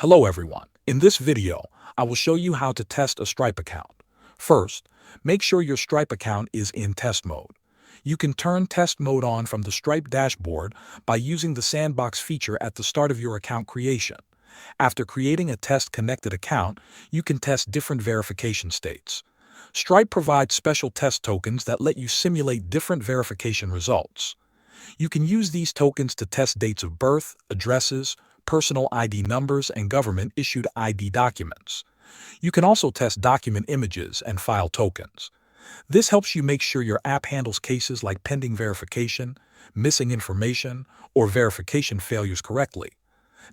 Hello everyone. In this video, I will show you how to test a Stripe account. First, make sure your Stripe account is in test mode. You can turn test mode on from the Stripe dashboard by using the sandbox feature at the start of your account creation. After creating a test-connected account, you can test different verification states. Stripe provides special test tokens that let you simulate different verification results. You can use these tokens to test dates of birth, addresses, personal ID numbers, and government-issued ID documents. You can also test document images and file tokens. This helps you make sure your app handles cases like pending verification, missing information, or verification failures correctly.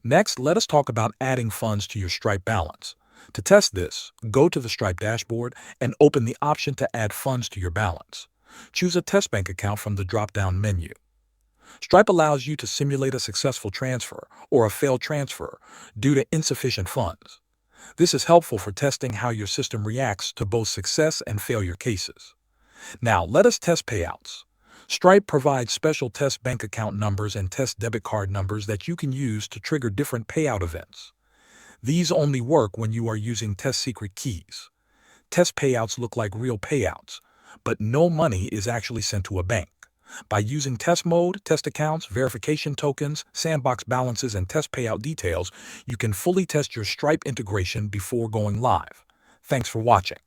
Next, let us talk about adding funds to your Stripe balance. To test this, go to the Stripe dashboard and open the option to add funds to your balance. Choose a test bank account from the drop-down menu. Stripe allows you to simulate a successful transfer or a failed transfer due to insufficient funds. This is helpful for testing how your system reacts to both success and failure cases. Now, let us test payouts. Stripe provides special test bank account numbers and test debit card numbers that you can use to trigger different payout events. These only work when you are using test secret keys. Test payouts look like real payouts, but no money is actually sent to a bank. By using test mode, test accounts, verification tokens, sandbox balances, and test payout details, you can fully test your Stripe integration before going live. Thanks for watching.